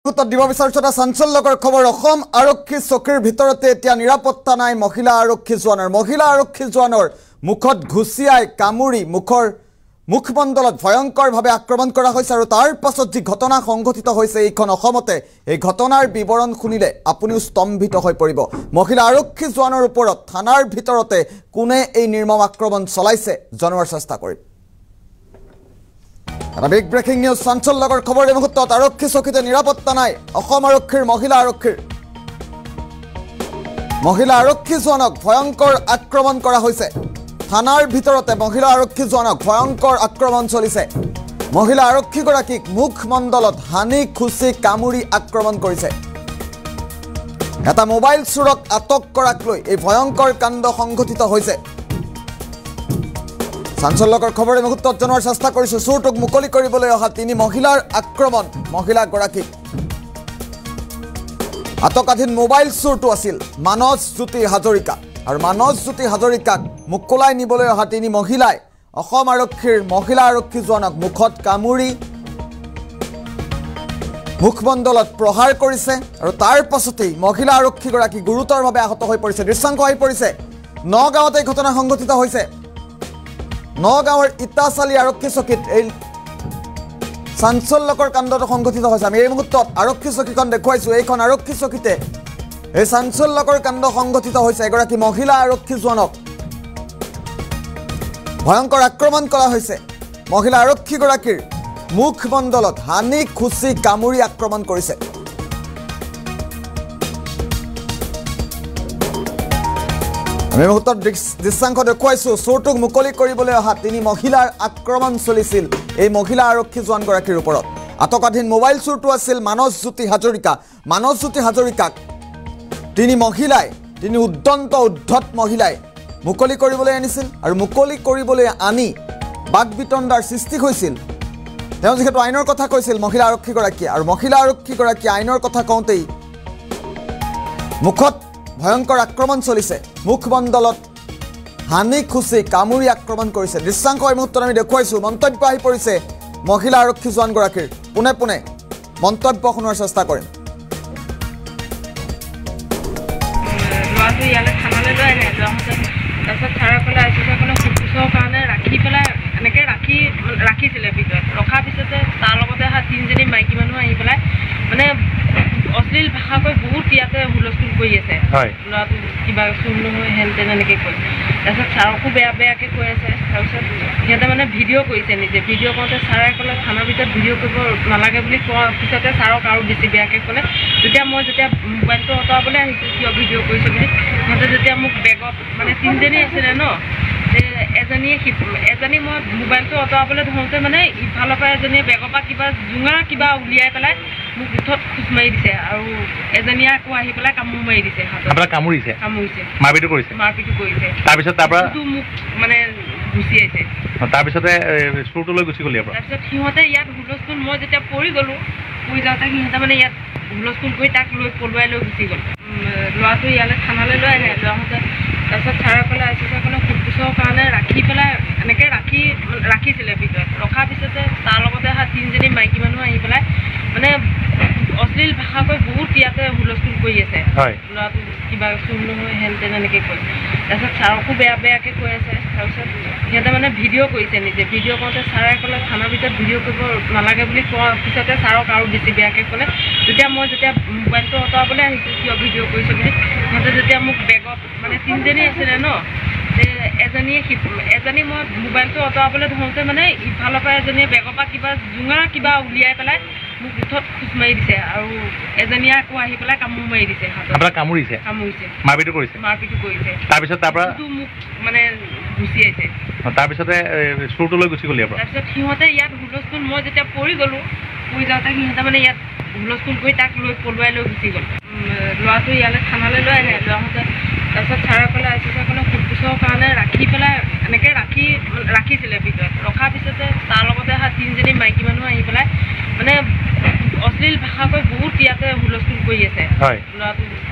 উত্তৰ দিব বিচাৰিছো এটা চাঞ্চল্যকৰ খবৰ অসম আৰক্ষী চকীৰ ভিতৰতে এতিয়া নিৰাপত্তা নাই মহিলা আৰক্ষী জোৱানৰ মুখত ঘুচিয়াই কামুৰি মুখমণ্ডলত ভয়ংকৰভাৱে আক্ৰমণ কৰা হৈছে আৰু তাৰ পাছত যি ঘটনা সংঘটিত হৈছে এইখন অসমতে এই ঘটনাৰ বিৱৰণ শুনিলে আপুনিও স্তম্ভিত হৈ পৰিব মহিলা আৰক্ষী জোৱানৰ ওপৰত থানাৰ ভিতৰতে কোনে এই নিৰ্মম আক্ৰমণ চলাইছে জনোৱাৰ চেষ্টা কৰিম A big breaking news চাঞ্চল্যকৰ খবৰ এই মুহূৰ্তত আৰক্ষী চকীতে নিৰাপত্তা নাই অসম আৰক্ষীৰ মহিলা আৰক্ষী জোৱানক ভয়ংকৰ আক্ৰমণ কৰা হৈছে থানাৰ ভিতৰতে মহিলা আৰক্ষী জোৱানক ভয়ংকৰ আক্ৰমণ চলিছে মহিলা আৰক্ষীগৰাকীক মুখমণ্ডলত হানি খুচি কামুৰি আক্ৰমণ কৰিছে এটা মোবাইল চুৰক আটক কৰাক লৈ এই ভয়ংকৰ কাণ্ড সংঘটিত হৈছে চাঞ্চল্যকৰ খবৰ এই মুহূৰ্তত জনোৱাৰ চেষ্টা কৰিছো চুৰটোক মুকলি কৰিবলৈ অহা তিনি মহিলাৰ আক্ৰমণ মহিলাগৰাকীক আটকাধীন মোবাইল চুৰটো আছিল মানস জ্যোতি হাজৰিকা আৰু মানস জ্যোতি হাজৰিকাক মুকলাই নিবলৈ অহা তিনি মহিলাই অসম আৰক্ষীৰ মহিলা আৰক্ষী জোৱানক মুখত কামুৰি মুখমণ্ডলত প্ৰহাৰ কৰিছে আৰু তাৰ পাছতেই মহিলা আৰক্ষীগৰাকী গুৰুতৰভাৱে আহত হৈ পৰিছে দৃশ্যাংশ হৈ পৰিছে নগাঁৱত এই ঘটনা সংঘটিত হৈছে নগাঁৱৰ ইটাচালি আৰক্ষী চকীত এই চাঞ্চল্যকৰ কাণ্ডটো সংঘটিত হৈছে আমি এই মুহূৰ্তত আৰক্ষী চকীখন দেখুৱাইছো এইখন আৰক্ষী চকীতে এই চাঞ্চল্যকৰ কাণ্ড সংঘটিত হৈছে এগৰাকী মহিলা আৰক্ষী জোৱানক ভয়ংকৰ আক্ৰমণ কৰা হৈছে মহিলা আৰক্ষীগৰাকীৰ মুখমণ্ডলত হানি খুচি কামুৰি আক্ৰমণ কৰিছে আমি মুহূৰ্তত দৃশ্যাংশ দেখুৱাইছো চোৰটোক মুকলি কৰিবলৈ অহা তিনি মহিলাৰ আক্ৰমণ চলিছিল এই মহিলা আৰক্ষী জোৱানগৰাকীৰ ওপৰত আটকাধীন মোবাইল চোৰটো আছিল মানস জ্যোতি হাজৰিকাক তিনি উদ্ধত মহিলাই মুকলি কৰিবলৈ আনিছিল আৰু মুকলি কৰিবলৈ আনি বাক বিতণ্ডাৰ সৃষ্টি হৈছিল তেওঁ যিহেতু আইনৰ কথা কৈছিল মহিলা আৰক্ষীগৰাকীয়ে আৰু মহিলা আৰক্ষীগৰাকী আইনৰ কথা কওঁতেই মুখত ভয়ংকৰ আক্ৰমণ চলিছে মুখমণ্ডলত হানি খুচি কামুৰি আক্ৰমণ কৰিছে দৃশ্যাংশ এই মুহূৰ্তত আমি দেখুৱাইছো মন্তব্য আহি পৰিছে মহিলা আৰক্ষী জোৱানগৰাকীৰ পোনে পোনে মন্তব্য শুনোৱাৰ চেষ্টা কৰিম ৰাখিছিলে ভিতৰত ৰখাৰ পিছতে তাৰ লগতে অহা তিনিজনী মাইকী মানুহ আহি পেলাই মানে অশ্লীল ভাষা কৈ বহুত ইয়াতে হুলস্থুল কৰি আছে ল'ৰাটো কিবা চুৰ নহয় হেন তেন এনেকৈ কয় তাৰপিছত ছাৰকো বেয়াকৈ কৈ আছে তাৰপিছত সিহঁতে মানে ভিডিঅ' কৰিছে নিজে ভিডিঅ' কৰোঁতে ছাৰে ক'লে থানাৰ ভিতৰত ভিডিঅ' কৰিব নালাগে বুলি কোৱাৰ পিছতে ছাৰক আৰু বেছি বেয়াকৈ ক'লে যেতিয়া মোবাইলটো আঁতৰাবলৈ আহিছোঁ কিয় ভিডিঅ' কৰিছে বুলি সিহঁতে যেতিয়া মোক বেগত মানে তিনিজনী আছিলে ন এজনী মই মোবাইলটো আঁতৰাবলৈ ধৰোঁতে মানে ইফালৰ পৰা এজনীয়ে বেগৰ পৰা কিবা উলিয়াই পেলাই মোক উঠত খোজ মাৰি দিছে আৰু এজনীয়ে আকৌ আহি পেলাই কামোৰ মাৰি দিছে কামুৰিছে মাৰপিটো কৰিছে তাৰপিছত মোক মানে গুচি আহিছে তাৰপিছতে চুৰটো লৈ গুচি গ'ল তাৰপিছত সিহঁতে ইয়াত হুলস্থুল মই যেতিয়া পৰি গ'লোঁ পৰি যাওঁতে সিহঁতে মানে ইয়াত হুলস্থুল কৰি তাক পলুৱাই লৈ গুচি গ'ল ল'ৰাটো ইয়ালৈ থানালৈ লৈ আহে ল'ৰাহঁতে তাৰপিছত ছাৰে ক'লে সোধপোছৰ কাৰণে এনেকৈ ৰাখিছিলে ভিতৰত ৰখাৰ পিছতে তাৰ লগতে অহা তিনিজনী মাইকী মানুহ আহি পেলাই মানে অশ্লীল ভাষা কৈ বহুত ইয়াতে হুলস্থুল কৰি আছে ল'ৰাটো কিবা চুৰ নহয় হেন তেন এনেকৈ কয় তাৰপিছত ছাৰকো বেয়াকৈ কৈ আছে তাৰপিছত সিহঁতে মানে ভিডিঅ' কৰিছে নিজে ভিডিঅ' কৰোঁতে ছাৰে ক'লে থানাৰ ভিতৰত ভিডিঅ' কৰিব নালাগে বুলি কোৱাৰ পিছতে ছাৰক আৰু বেছি বেয়াকৈ ক'লে যেতিয়া মোবাইলটো আঁতৰাবলৈ আহিছোঁ কিয় ভিডিঅ' কৰিছে বুলি সিহঁতে যেতিয়া মোক বেগত মানে তিনিজনী আছিলে ন এজনী মই মোবাইলটো আঁতৰাবলৈ ধৰোঁতে মানে ইফালৰ পৰা এজনীয়ে বেগৰ পৰা কিবা উলিয়াই পেলাই মোক উঠত খোজ মাৰি দিছে আৰু এজনীয়ে আকৌ আহি পেলাই কামোৰ মাৰি দিছে কামুৰিছে মাৰপিটো কৰিছে তাৰপিছত তাৰপৰা মোক মানে গুচি আহিছে তাৰপিছতে চুৰটো লৈ গুচি গ'ল তাৰপিছত সিহঁতে ইয়াত হুলস্থুল মই যেতিয়া পৰি গ'লোঁ পৰি যাওঁতে সিহঁতে মানে ইয়াত হুলস্থুল কৰি তাক পলুৱাই লৈ গুচি গ'ল ল'ৰাটো ইয়ালৈ থানালৈ লৈ আহে ল'ৰাহঁতে তাৰপিছত ছাৰে ক'লে সোধপোছৰ কাৰণে এনেকৈ ৰাখিছিলে ভিতৰত ৰখাৰ পিছতে তাৰ লগতে অহা তিনিজনী মাইকী মানুহ আহি পেলাই মানে অশ্লীল ভাষা কৈ বহুত ইয়াতে হুলস্থুল কৰি আছে ল'ৰাটো